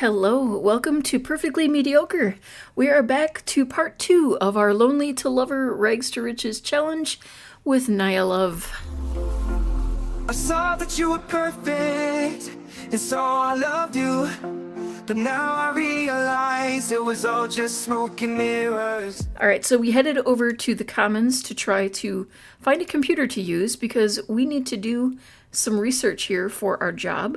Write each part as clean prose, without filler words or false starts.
Hello, welcome to Perfectly Mediocre. We are back to part 2 of our Lonely to Lover Rags to Riches challenge with Nya Love. I saw that you were perfect, and so I loved you. But now I realize it was all just smoke and mirrors. Alright, so we headed over to the Commons to try to find a computer to use because we need to do some research here for our job.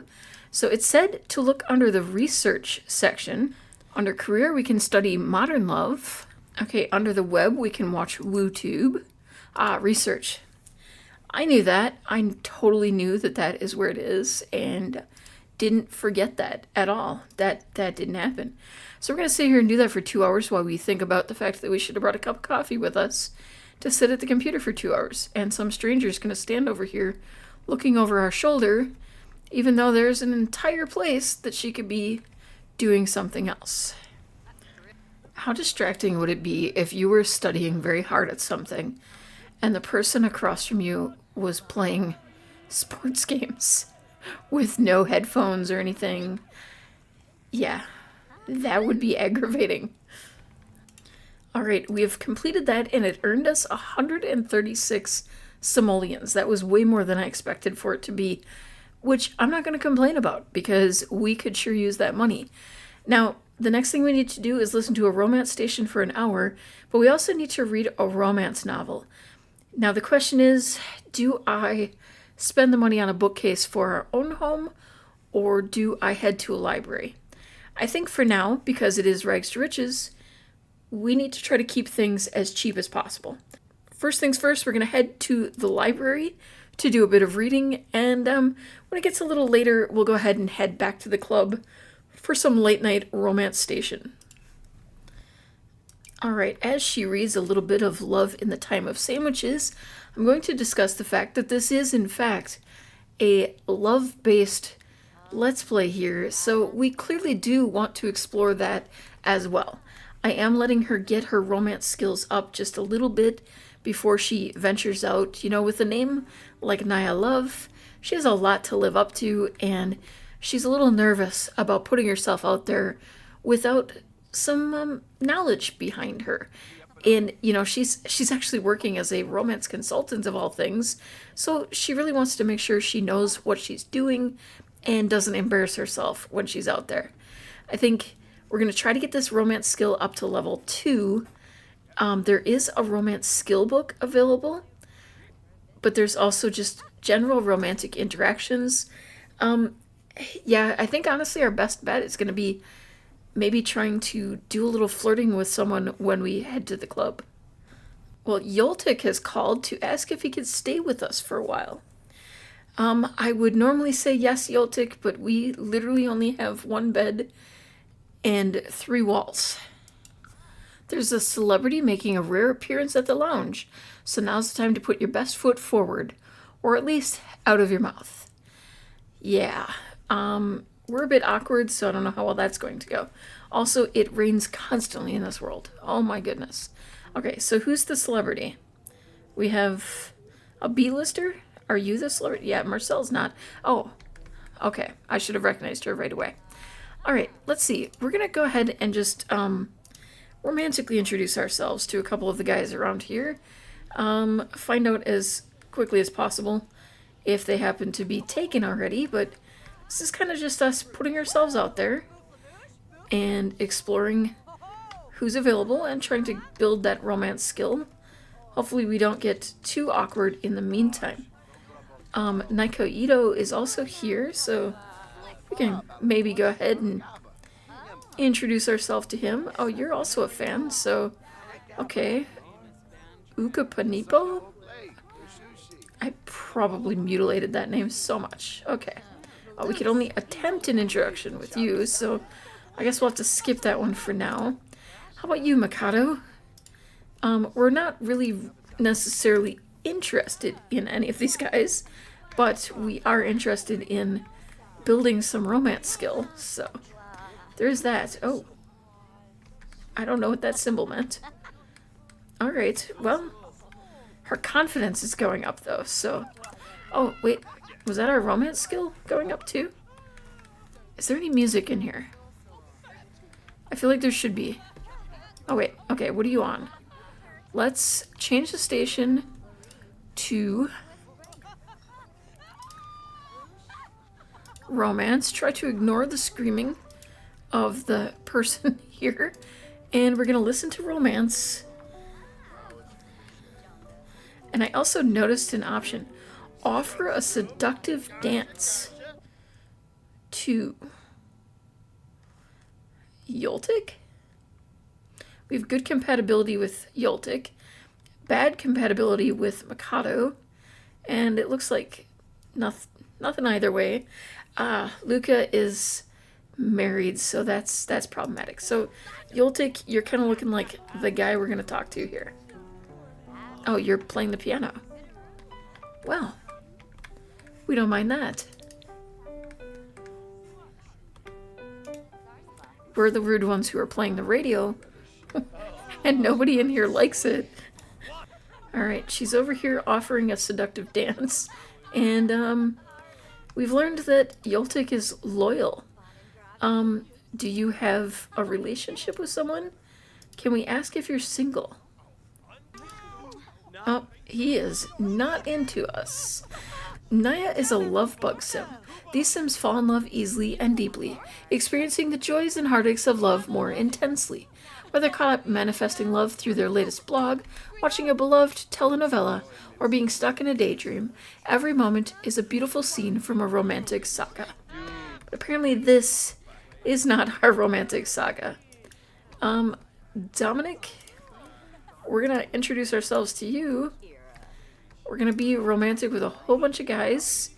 So it said to look under the research section. Under career, we can study modern love. Okay, under the web, we can watch WooTube. Research. I knew that. I totally knew that that is where it is and didn't forget that at all. That didn't happen. So we're going to sit here and do that for 2 hours while we think about the fact that we should have brought a cup of coffee with us to sit at the computer for 2 hours. And some stranger's going to stand over here looking over our shoulder, even though there's an entire place that she could be doing something else. How distracting would it be if you were studying very hard at something and the person across from you was playing sports games with no headphones or anything? Yeah, that would be aggravating. Alright, we have completed that and it earned us 136 simoleons. That was way more than I expected for it to be, which I'm not going to complain about because we could sure use that money. Now, the next thing we need to do is listen to a romance station for an hour, but we also need to read a romance novel. Now, the question is, do I spend the money on a bookcase for our own home, or do I head to a library? I think for now, because it is rags to riches, we need to try to keep things as cheap as possible. First things first, we're going to head to the library to do a bit of reading, and when it gets a little later, we'll go ahead and head back to the club for some late night romance station. Alright, as she reads a little bit of Love in the Time of Sandwiches, I'm going to discuss the fact that this is, in fact, a love-based Let's Play here, so we clearly do want to explore that as well. I am letting her get her romance skills up just a little bit before she ventures out. You know, with a name like Nya Love, she has a lot to live up to, and she's a little nervous about putting herself out there without some knowledge behind her. And, you know, she's actually working as a romance consultant of all things, so she really wants to make sure she knows what she's doing and doesn't embarrass herself when she's out there. I think we're going to try to get this romance skill up to level 2. There is a romance skill book available, but there's also just general romantic interactions. Yeah, I think honestly our best bet is going to be maybe trying to do a little flirting with someone when we head to the club. Well, Yoltik has called to ask if he could stay with us for a while. I would normally say yes, Yoltik, but we literally only have one bed and 3 walls. There's a celebrity making a rare appearance at the lounge, so now's the time to put your best foot forward, or at least out of your mouth. Yeah, we're a bit awkward, so I don't know how well that's going to go. Also, it rains constantly in this world. Oh my goodness. Okay, so who's the celebrity? We have a B-lister? Are you the celebrity? Yeah, Marcel's not. Oh, okay. I should have recognized her right away. Alright, let's see. We're going to go ahead and just romantically introduce ourselves to a couple of the guys around here. Find out as quickly as possible if they happen to be taken already, but this is kind of just us putting ourselves out there and exploring who's available and trying to build that romance skill. Hopefully we don't get too awkward in the meantime. Naiko Ito is also here, so we can maybe go ahead and introduce ourselves to him. Oh, you're also a fan, so okay. Uka Panipo? I probably mutilated that name so much. Okay. Oh, we could only attempt an introduction with you, so I guess we'll have to skip that one for now. How about you, Mikado? We're not really necessarily interested in any of these guys, but we are interested in building some romance skill, so there's that. Oh, I don't know what that symbol meant. Alright, well, her confidence is going up though, so... Oh, wait, was that our romance skill going up too? Is there any music in here? I feel like there should be. Oh wait, okay, what are you on? Let's change the station to romance. Try to ignore the screaming of the person here. And we're gonna listen to romance. And I also noticed an option. Offer a seductive dance to Yoltik. We have good compatibility with Yoltik, bad compatibility with Mikado, and it looks like nothing either way. Luca is married, so that's problematic. So Yoltik, you're kind of looking like the guy we're going to talk to here. Oh, you're playing the piano. Well, we don't mind that. We're the rude ones who are playing the radio, and nobody in here likes it. Alright, she's over here offering a seductive dance, and we've learned that Yoltik is loyal. Do you have a relationship with someone? Can we ask if you're single? Oh, he is not into us. Nya is a love bug sim. These sims fall in love easily and deeply, experiencing the joys and heartaches of love more intensely. Whether caught up manifesting love through their latest blog, watching a beloved telenovela, or being stuck in a daydream, every moment is a beautiful scene from a romantic saga. But apparently this is not our romantic saga. Dominic, we're gonna introduce ourselves to you. We're gonna be romantic with a whole bunch of guys,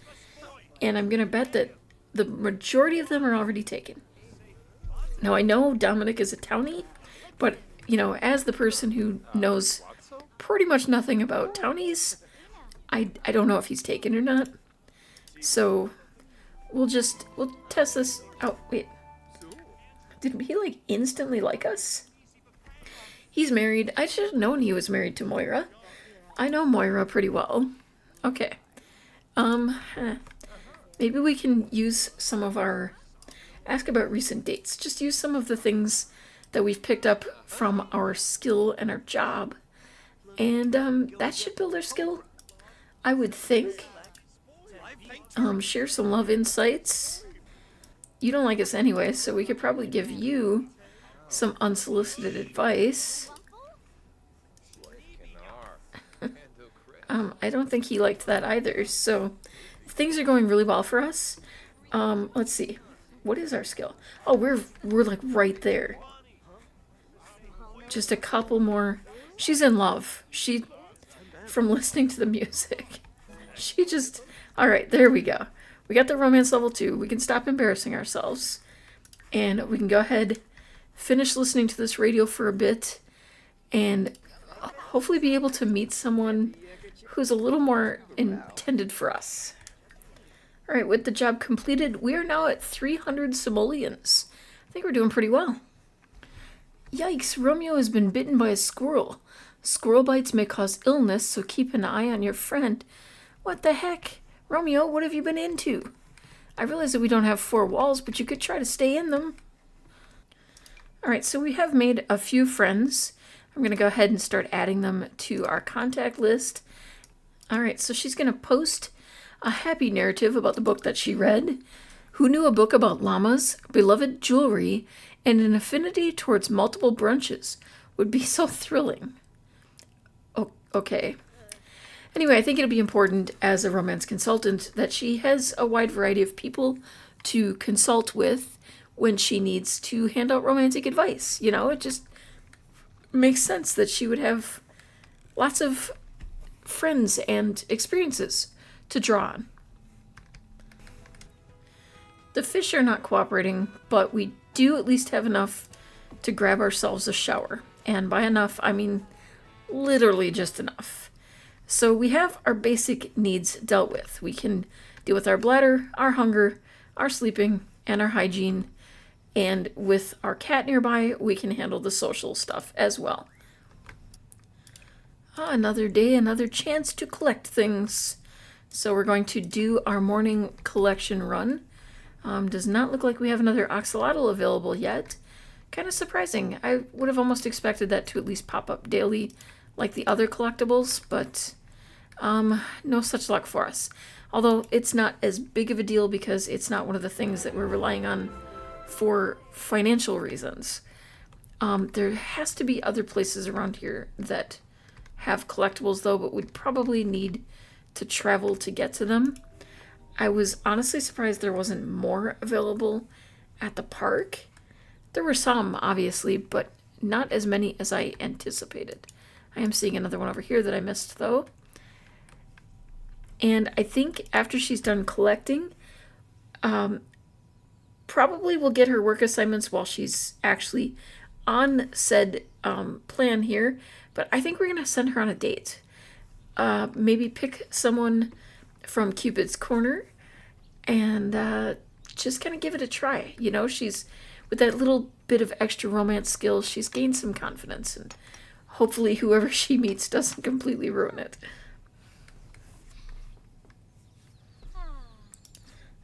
and I'm gonna bet that the majority of them are already taken. Now I know Dominic is a townie, but you know, as the person who knows pretty much nothing about townies, I don't know if he's taken or not. So we'll test this out. Wait, did he like instantly like us? He's married. I should have known he was married to Moira. I know Moira pretty well. Okay. Maybe we can use some of our... Ask about recent dates. Just use some of the things that we've picked up from our skill and our job. And that should build our skill, I would think. Share some love insights. You don't like us anyway, so we could probably give you some unsolicited advice. I don't think he liked that either, so things are going really well for us. Let's see. What is our skill? Oh, we're like right there. Just a couple more. She's in love. From listening to the music. All right, there we go. We got the romance level 2. We can stop embarrassing ourselves. And we can go ahead, finish listening to this radio for a bit, and hopefully be able to meet someone who's a little more intended for us. All right, with the job completed, we are now at 300 simoleons. I think we're doing pretty well. Yikes, Romeo has been bitten by a squirrel. Squirrel bites may cause illness, so keep an eye on your friend. What the heck? Romeo, what have you been into? I realize that we don't have 4 walls, but you could try to stay in them. All right, so we have made a few friends. I'm going to go ahead and start adding them to our contact list. All right, so she's going to post a happy narrative about the book that she read. Who knew a book about llamas, beloved jewelry, and an affinity towards multiple brunches would be so thrilling? Oh, okay. Anyway, I think it'll be important as a romance consultant that she has a wide variety of people to consult with when she needs to hand out romantic advice. You know, it just makes sense that she would have lots of friends and experiences to draw on. The fish are not cooperating, but we do at least have enough to grab ourselves a shower. And by enough, I mean literally just enough. So we have our basic needs dealt with. We can deal with our bladder, our hunger, our sleeping, and our hygiene. And with our cat nearby, we can handle the social stuff as well. Another day, another chance to collect things. So we're going to do our morning collection run. Does not look like we have another axolotl available yet. Kind of surprising. I would have almost expected that to at least pop up daily like the other collectibles, but no such luck for us. Although it's not as big of a deal because it's not one of the things that we're relying on for financial reasons. There has to be other places around here that have collectibles though, but we'd probably need to travel to get to them. I was honestly surprised there wasn't more available at the park. There were some, obviously, but not as many as I anticipated. I am seeing another one over here that I missed though. And I think after she's done collecting, probably we'll get her work assignments while she's actually on said plan here. But I think we're going to send her on a date. Maybe pick someone from Cupid's Corner and just kind of give it a try. You know, she's, with that little bit of extra romance skills, she's gained some confidence. And hopefully whoever she meets doesn't completely ruin it.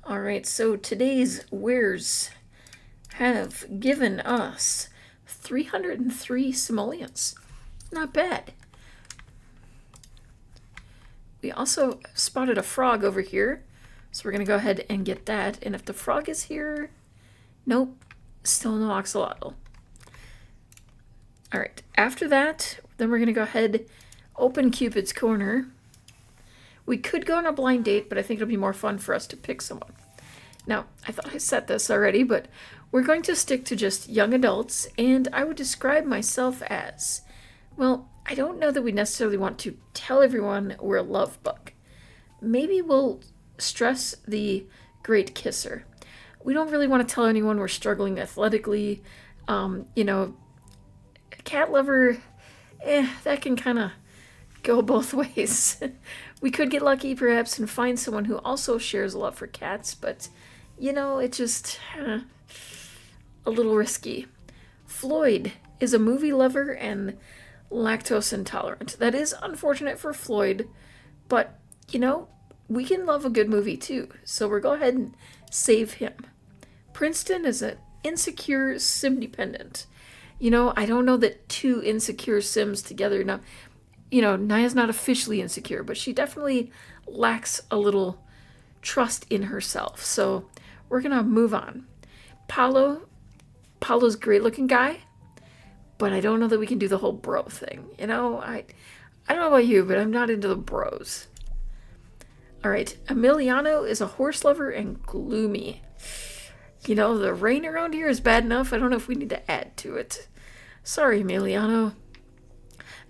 Alright, so today's wares have given us 303 simoleons. Not bad. We also spotted a frog over here, so we're going to go ahead and get that. And if the frog is here, nope, still no axolotl. Alright, after that, then we're going to go ahead, open Cupid's Corner. We could go on a blind date, but I think it'll be more fun for us to pick someone. Now, I thought I said this already, but we're going to stick to just young adults, and I would describe myself as, well, I don't know that we necessarily want to tell everyone we're a love bug. Maybe we'll stress the great kisser. We don't really want to tell anyone we're struggling athletically. You know, cat lover, that can kind of go both ways. We could get lucky perhaps and find someone who also shares a love for cats, but you know, it's just a little risky. Floyd is a movie lover and lactose intolerant. That is unfortunate for Floyd, but you know, we can love a good movie too, so we'll go ahead and save him. Princeton is an insecure sim dependent. You know, I don't know that two insecure sims together. Now, you know, Nya's not officially insecure, but she definitely lacks a little trust in herself. So we're going to move on. Paulo's a great looking guy, but I don't know that we can do the whole bro thing. You know, I don't know about you, but I'm not into the bros. All right, Emiliano is a horse lover and gloomy. You know, the rain around here is bad enough. I don't know if we need to add to it. Sorry, Emiliano.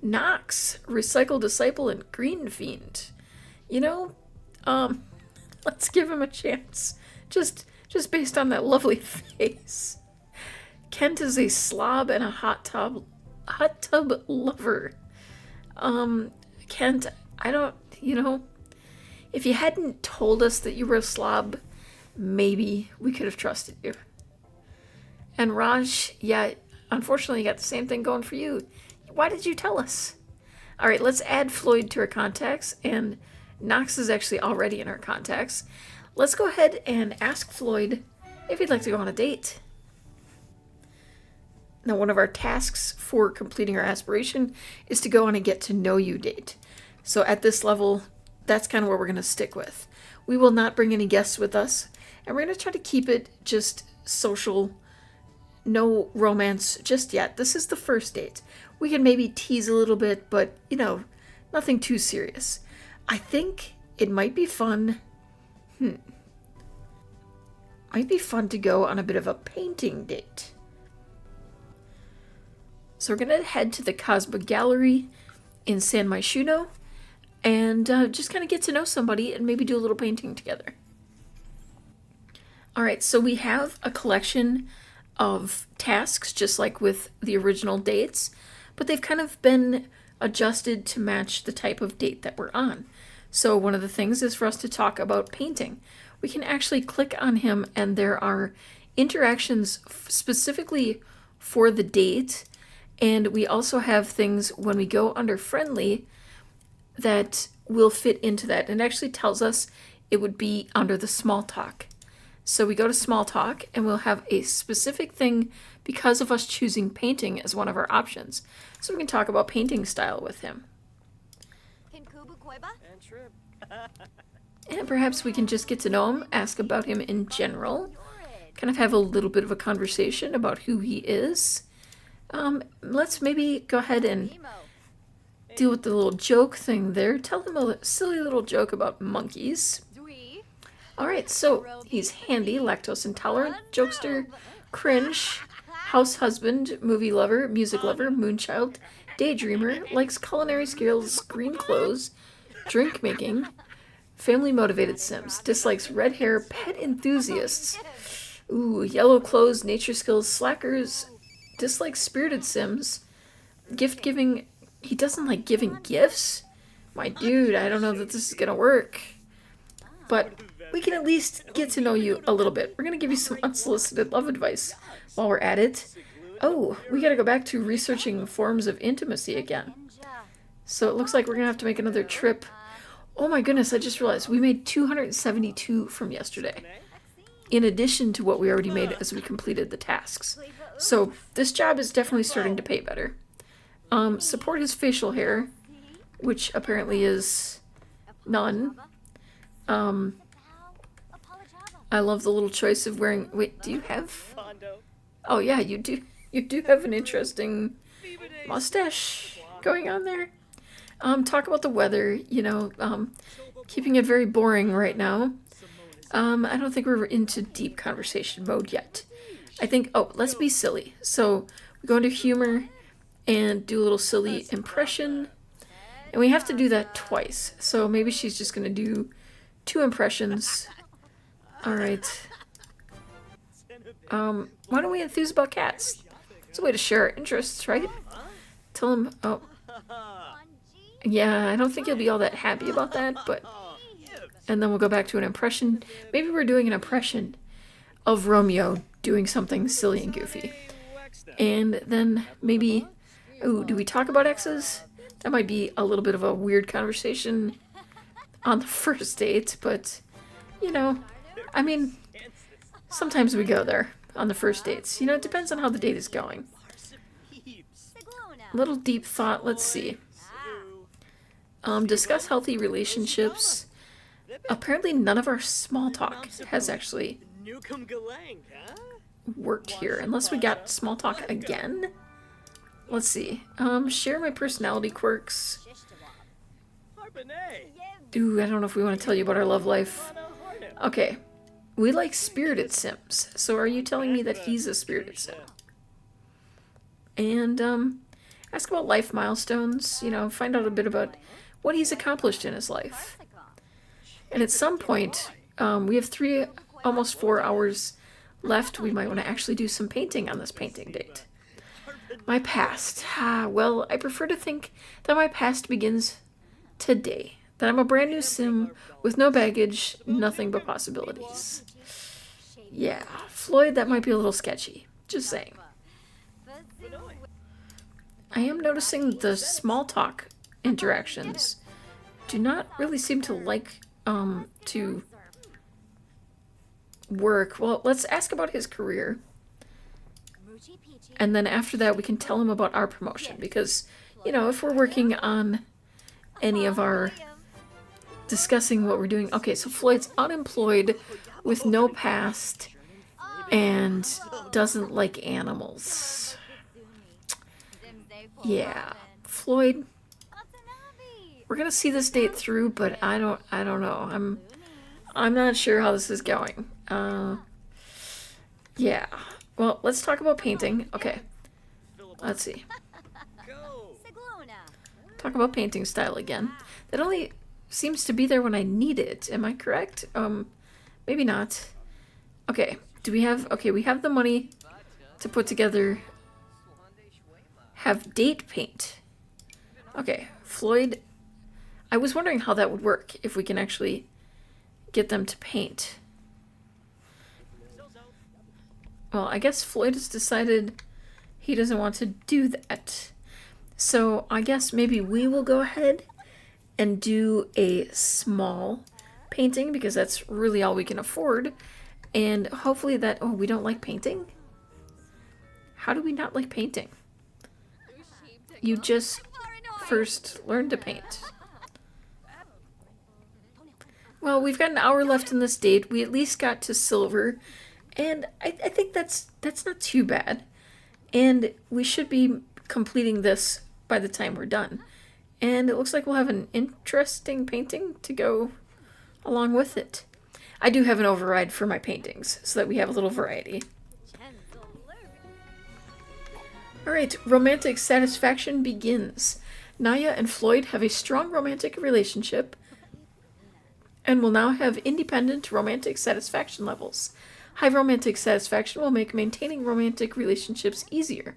Knox, Recycle Disciple, and Green Fiend. You know, let's give him a chance. Just based on that lovely face. Kent is a slob and a hot tub lover. Kent, I don't, you know, if you hadn't told us that you were a slob, maybe we could have trusted you. And Raj, yeah, unfortunately you got the same thing going for you. Why did you tell us? All right, let's add Floyd to our contacts, and Knox is actually already in our contacts. Let's go ahead and ask Floyd if he'd like to go on a date. Now, one of our tasks for completing our aspiration is to go on a get to know you date. So at this level, that's kind of where we're going to stick with. We will not bring any guests with us, and we're going to try to keep it just social, no romance just yet. This is the first date. We can maybe tease a little bit, but, you know, nothing too serious. I think it might be fun. Might be fun to go on a bit of a painting date. So we're going to head to the Cosmo Gallery in San Myshuno and just kind of get to know somebody and maybe do a little painting together. All right, so we have a collection of tasks, just like with the original dates, but they've kind of been adjusted to match the type of date that we're on. So one of the things is for us to talk about painting. We can actually click on him and there are interactions specifically for the date, and we also have things when we go under friendly that will fit into that, and it actually tells us it would be under the small talk. So we go to small talk and we'll have a specific thing because of us choosing painting as one of our options. So we can talk about painting style with him. And perhaps we can just get to know him, ask about him in general, kind of have a little bit of a conversation about who he is. Let's maybe go ahead and deal with the little joke thing there. Tell him a silly little joke about monkeys. Alright, so he's handy, lactose intolerant, jokester, cringe, house husband, movie lover, music lover, moonchild, daydreamer, likes culinary skills, green clothes, drink making, family motivated Sims, dislikes red hair, pet enthusiasts, ooh, yellow clothes, nature skills, slackers, dislikes spirited Sims, gift giving, he doesn't like giving gifts? My dude, I don't know that this is gonna work. But we can at least get to know you a little bit. We're going to give you some unsolicited love advice while we're at it. Oh, we got to go back to researching forms of intimacy again. So it looks like we're going to have to make another trip. Oh my goodness, I just realized we made 272 from yesterday, in addition to what we already made as we completed the tasks. So this job is definitely starting to pay better. Support his facial hair, which apparently is none. I love the little choice of wearing... Wait, do you have... Oh yeah, you do. You do have an interesting mustache going on there. Talk about the weather, you know, keeping it very boring right now. I don't think we're into deep conversation mode yet. I think... Oh, let's be silly. So we go into humor and do a little silly impression. And we have to do that twice. So maybe she's just going to do 2 impressions. Alright. Why don't we enthuse about cats? It's a way to share our interests, right? Tell him, oh. Yeah, I don't think he'll be all that happy about that, but... And then we'll go back to an impression. Maybe we're doing an impression of Romeo doing something silly and goofy. And then maybe... Ooh, do we talk about exes? That might be a little bit of a weird conversation on the first date, but, you know, I mean, sometimes we go there on the first dates. You know, it depends on how the date is going. A little deep thought, let's see. Discuss healthy relationships. Apparently none of our small talk has actually worked here, unless we got small talk again. Let's see. Share my personality quirks. Ooh, I don't know if we want to tell you about our love life. Okay. We like spirited Sims. So are you telling me that he's a spirited Sim? And, ask about life milestones. You know, find out a bit about what he's accomplished in his life. And at some point, we have almost 4 hours left. We might want to actually do some painting on this painting date. My past. Well, I prefer to think that my past begins today. That I'm a brand new Sim with no baggage, nothing but possibilities. Yeah, Floyd, that might be a little sketchy. Just saying. I am noticing the small talk interactions do not really seem to like to work. Well, let's ask about his career. And then after that, we can tell him about our promotion. Because, you know, if we're working on any of our... discussing what we're doing. Okay, so Floyd's unemployed with no past and doesn't like animals. Yeah, Floyd, we're gonna see this date through, but I don't know. I'm not sure how this is going. Yeah. Well, let's talk about painting. Okay. Let's see. Talk about painting style again. That only seems to be there when I need it. Am I correct? Maybe not. Okay. Do we have... Okay, we have the money to put together... Have date paint. Okay. Floyd... I was wondering how that would work. If we can actually get them to paint. Well, I guess Floyd has decided he doesn't want to do that. So I guess maybe we will go ahead and do a small painting because that's really all we can afford. And hopefully that... Oh, we don't like painting? How do we not like painting? You just first learned to paint. Well, we've got an hour left in this date. We at least got to silver. And I think that's not too bad. And we should be completing this by the time we're done. And it looks like we'll have an interesting painting to go along with it. I do have an override for my paintings, so that we have a little variety. Alright, romantic satisfaction begins. Nya and Floyd have a strong romantic relationship and will now have independent romantic satisfaction levels. High romantic satisfaction will make maintaining romantic relationships easier.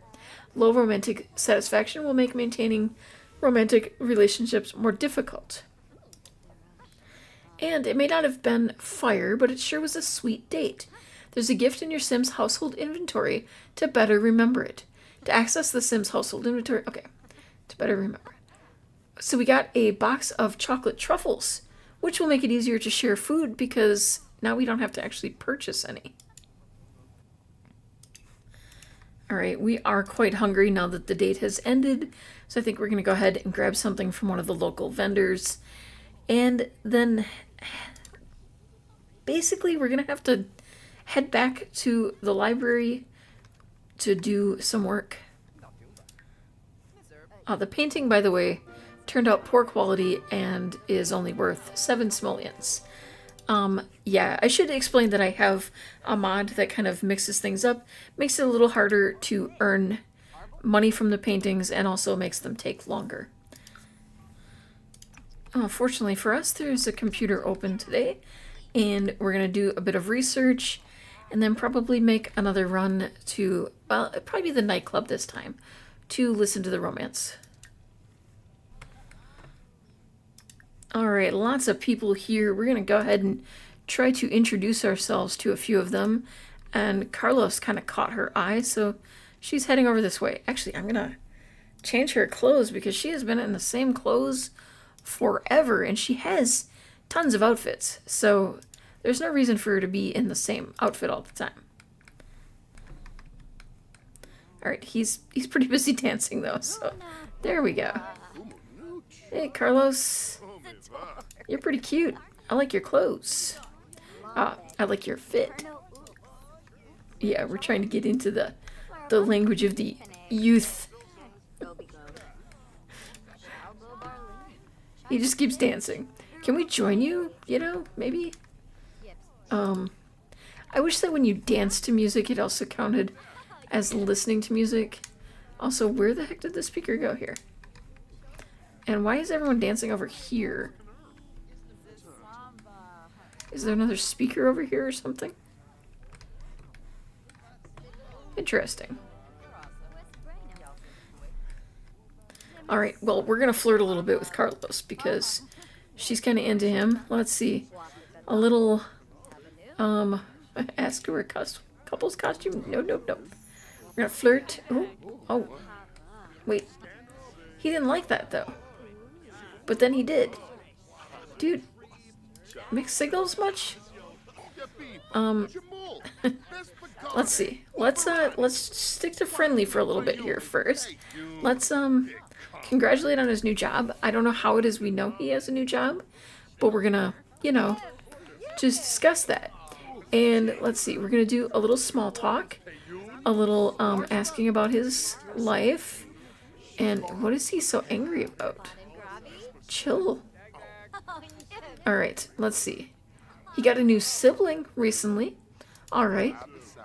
Low romantic satisfaction will make maintaining romantic relationships more difficult. And it may not have been fire, but it sure was a sweet date. There's a gift in your Sims household inventory to better remember it. To access the Sims household inventory, okay, to better remember it. So we got a box of chocolate truffles, which will make it easier to share food because now we don't have to actually purchase any. Alright, we are quite hungry now that the date has ended, so I think we're going to go ahead and grab something from one of the local vendors. And then, basically, we're going to have to head back to the library to do some work. The painting, by the way, turned out poor quality and is only worth 7 simoleons. Yeah, I should explain that I have a mod that kind of mixes things up, makes it a little harder to earn money from the paintings, and also makes them take longer. Fortunately for us, there's a computer open today, and we're going to do a bit of research, and then probably make another run to, well, it'd probably be the nightclub this time, to listen to the romance. Alright, lots of people here. We're going to go ahead and try to introduce ourselves to a few of them. And Carlos kind of caught her eye, so she's heading over this way. Actually, I'm going to change her clothes because she has been in the same clothes forever, and she has tons of outfits. So there's no reason for her to be in the same outfit all the time. Alright, he's pretty busy dancing though, so there we go. Hey, Carlos. You're pretty cute. I like your clothes. I like your fit. Yeah, we're trying to get into the language of the youth. He just keeps dancing. Can we join you? You know, maybe? I wish that when you dance to music, it also counted as listening to music. Also, where the heck did the speaker go here? And why is everyone dancing over here? Is there another speaker over here or something? Interesting. Alright, well, we're gonna flirt a little bit with Carlos because she's kind of into him. Let's see. A little, ask her a couple's costume? No. We're gonna flirt. Oh. Wait. He didn't like that, though. But then he did. Dude. Mixed signals much? Let's see. Let's stick to friendly for a little bit here first. Let's, congratulate on his new job. I don't know how it is we know he has a new job, but we're gonna, you know, just discuss that. And let's see, we're gonna do a little small talk, a little, asking about his life, and what is he so angry about? Chill. Alright, let's see. He got a new sibling recently. Alright,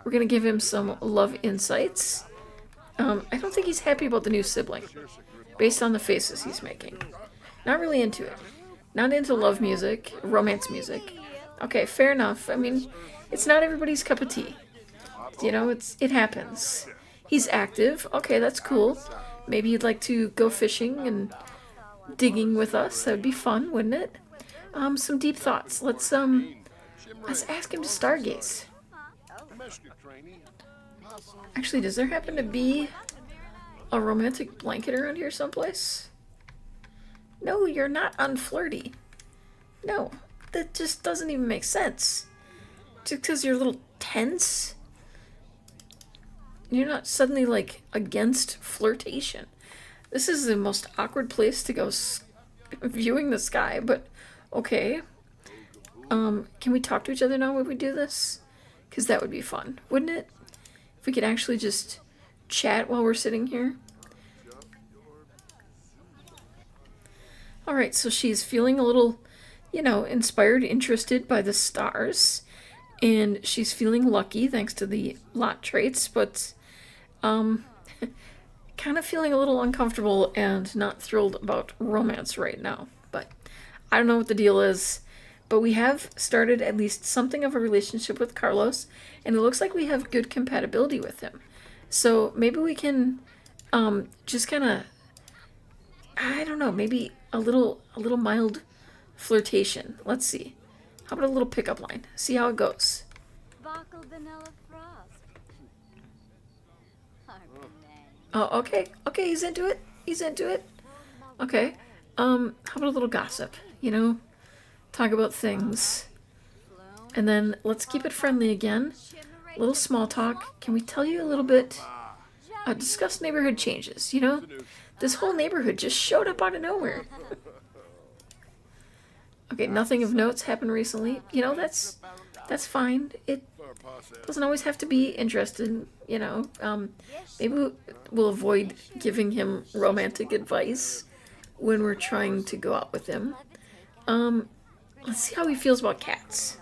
we're gonna give him some love insights. I don't think he's happy about the new sibling, based on the faces he's making. Not really into it. Not into love music, romance music. Okay, fair enough. I mean, it's not everybody's cup of tea. You know, it happens. He's active. Okay, that's cool. Maybe you'd like to go fishing and digging with us. That would be fun, wouldn't it? Some deep thoughts. Let's ask him to stargaze. Actually, does there happen to be a romantic blanket around here someplace? No, you're not unflirty. No, that just doesn't even make sense. Just because you're a little tense? You're not suddenly, like, against flirtation. This is the most awkward place to go viewing the sky, but okay. Can we talk to each other now when we do this? Because that would be fun, wouldn't it? If we could actually just chat while we're sitting here. Alright, so she's feeling a little, you know, inspired, interested by the stars. And she's feeling lucky thanks to the lot traits, but kind of feeling a little uncomfortable and not thrilled about romance right now. But I don't know what the deal is. But we have started at least something of a relationship with Carlos, and it looks like we have good compatibility with him. So maybe we can just kind of, I don't know, maybe a little mild flirtation. Let's see. How about a little pickup line? See how it goes. Oh, okay. Okay, he's into it. He's into it. Okay. How about a little gossip? You know? Talk about things. And then let's keep it friendly again. A little small talk. Can we tell you a little bit? Discuss neighborhood changes. You know? This whole neighborhood just showed up out of nowhere. Okay, nothing of notes happened recently. You know, that's fine. It doesn't always have to be interested, you know. Maybe we'll avoid giving him romantic advice when we're trying to go out with him. Let's see how he feels about cats.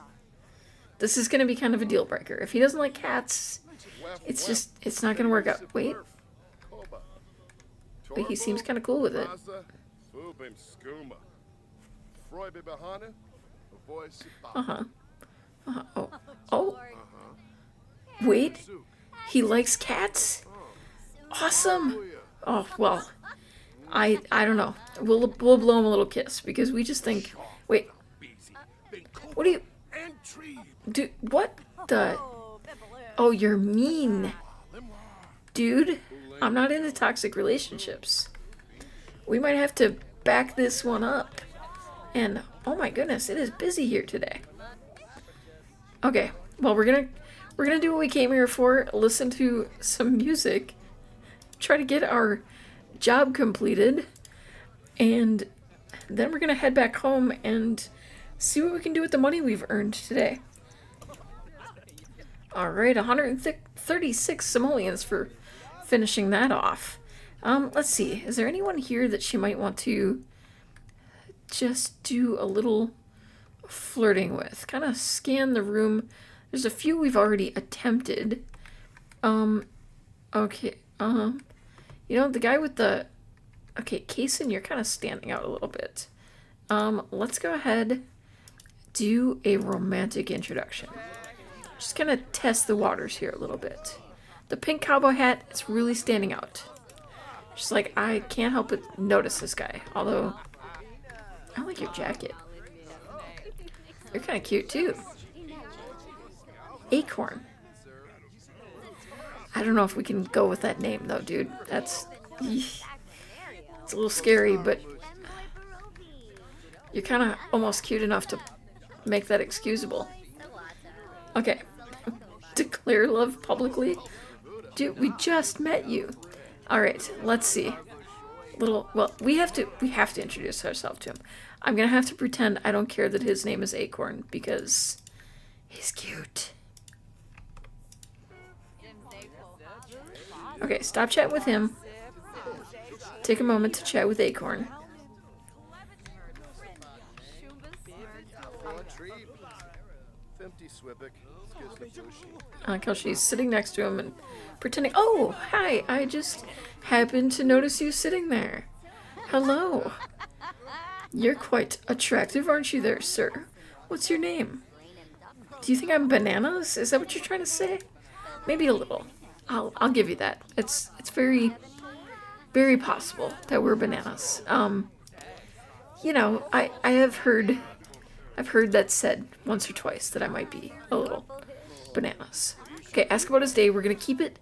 This is going to be kind of a deal breaker. If he doesn't like cats, it's not going to work out. Wait, he seems kind of cool with it. Oh. Wait, he likes cats? Awesome. Oh, well, I don't know. We'll blow him a little kiss because we just think, wait, what do you do? What the? Oh, you're mean, dude. I'm not into toxic relationships. We might have to back this one up. And oh my goodness, it is busy here today. Okay, well we're gonna do what we came here for. Listen to some music, try to get our job completed, and then we're gonna head back home and see what we can do with the money we've earned today. Alright, 136 simoleons for finishing that off. Let's see, is there anyone here that she might want to just do a little flirting with? Kind of scan the room. There's a few we've already attempted. Okay, you know, the guy with the, okay, Kaysen, you're kind of standing out a little bit. Let's go ahead, do a romantic introduction. Just kind of test the waters here a little bit. The pink cowboy hat, it's really standing out. Just like, I can't help but notice this guy. Although, I like your jacket. You're kind of cute too. Acorn. I don't know if we can go with that name though, dude. It's a little scary, but you're kind of almost cute enough to make that excusable. Okay. Declare love publicly. Dude, we just met you. Alright, let's see. Well, we have to introduce ourselves to him. I'm gonna have to pretend I don't care that his name is Acorn because he's cute. Okay, stop chatting with him. Take a moment to chat with Acorn. I like how she's sitting next to him and pretending, oh, hi, I just happened to notice you sitting there. Hello. You're quite attractive, aren't you there, sir? What's your name? Do you think I'm bananas? Is that what you're trying to say? Maybe a little. I'll give you that. It's very, very possible that we're bananas. You know, I've heard that said once or twice that I might be a little bananas. Okay, ask about his day. We're gonna keep it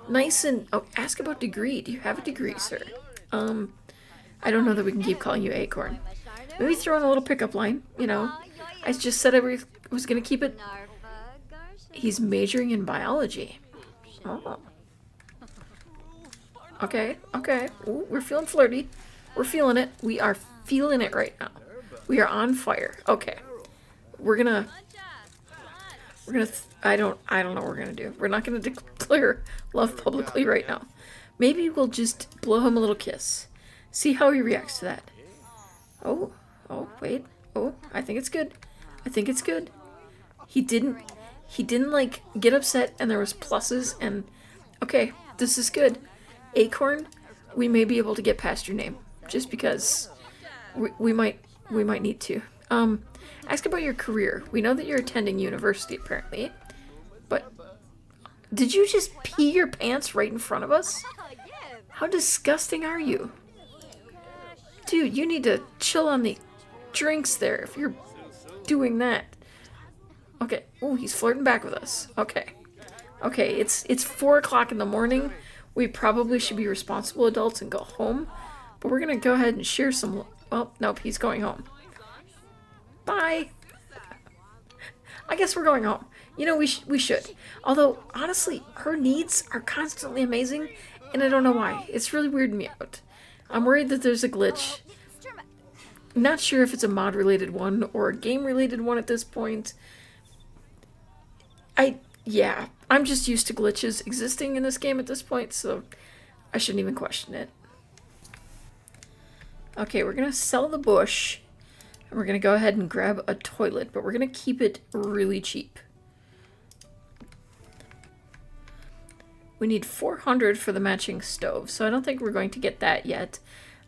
nice and ask about degree. Do you have a degree, sir? I don't know that we can keep calling you Acorn. Maybe throw in a little pickup line. You know, I just said I was gonna keep it He's majoring in biology. Oh. Okay, okay. Ooh, we're feeling flirty. We're feeling it. We are feeling it right now. We are on fire. Okay. We're gonna I don't know what we're gonna do. We're not gonna declare love publicly right now. Maybe we'll just blow him a little kiss. See how he reacts to that. Oh, wait. Oh, I think it's good. I think it's good. He didn't like get upset, and there was pluses, and okay, this is good. Acorn, we may be able to get past your name, just because we might need to. Ask about your career. We know that you're attending university, apparently. But did you just pee your pants right in front of us? How disgusting are you? Dude, you need to chill on the drinks there if you're doing that. Okay. Oh, he's flirting back with us. Okay. Okay, it's 4 o'clock in the morning. We probably should be responsible adults and go home. But we're going to go ahead and share some... Oh, nope, he's going home. Bye. I guess we're going home. You know, we should. Although, honestly, her needs are constantly amazing, and I don't know why. It's really weirding me out. I'm worried that there's a glitch. I'm not sure if it's a mod-related one or a game-related one at this point. Yeah, I'm just used to glitches existing in this game at this point, so I shouldn't even question it. Okay, we're going to sell the bush. And we're going to go ahead and grab a toilet, but we're going to keep it really cheap. We need 400 for the matching stove, so I don't think we're going to get that yet.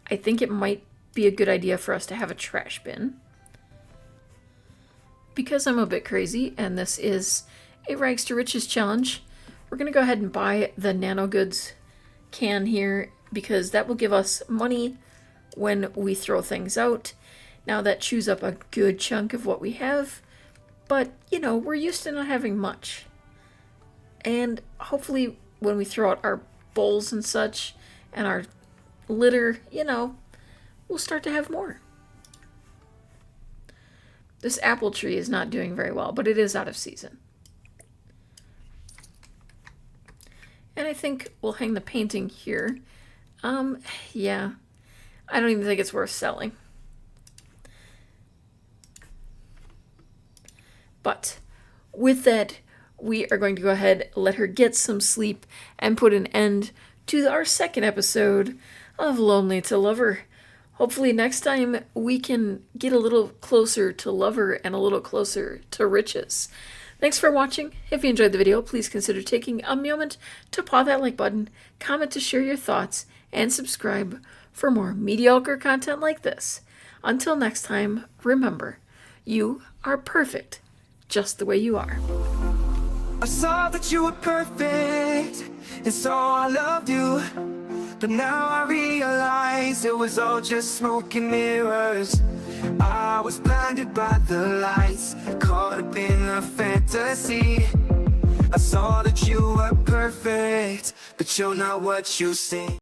I think it might be a good idea for us to have a trash bin. Because I'm a bit crazy, and this is a Rags to Riches challenge, we're going to go ahead and buy the nano goods can here, because that will give us money when we throw things out. Now that chews up a good chunk of what we have, but, you know, we're used to not having much. And hopefully when we throw out our bowls and such, and our litter, you know, we'll start to have more. This apple tree is not doing very well, but it is out of season. And I think we'll hang the painting here. Yeah. I don't even think it's worth selling. But with that, we are going to go ahead, let her get some sleep, and put an end to our second episode of Lonely to Lover. Hopefully next time we can get a little closer to Lover and a little closer to Riches. Thanks for watching. If you enjoyed the video, please consider taking a moment to paw that like button, comment to share your thoughts, and subscribe for more mediocre content like this. Until next time, remember, you are perfect just the way you are. I saw that you were perfect, and so I loved you. But now I realize it was all just smoke and mirrors. I was blinded by the lights, caught up in a fantasy. I saw that you were perfect, but you're not what you seem.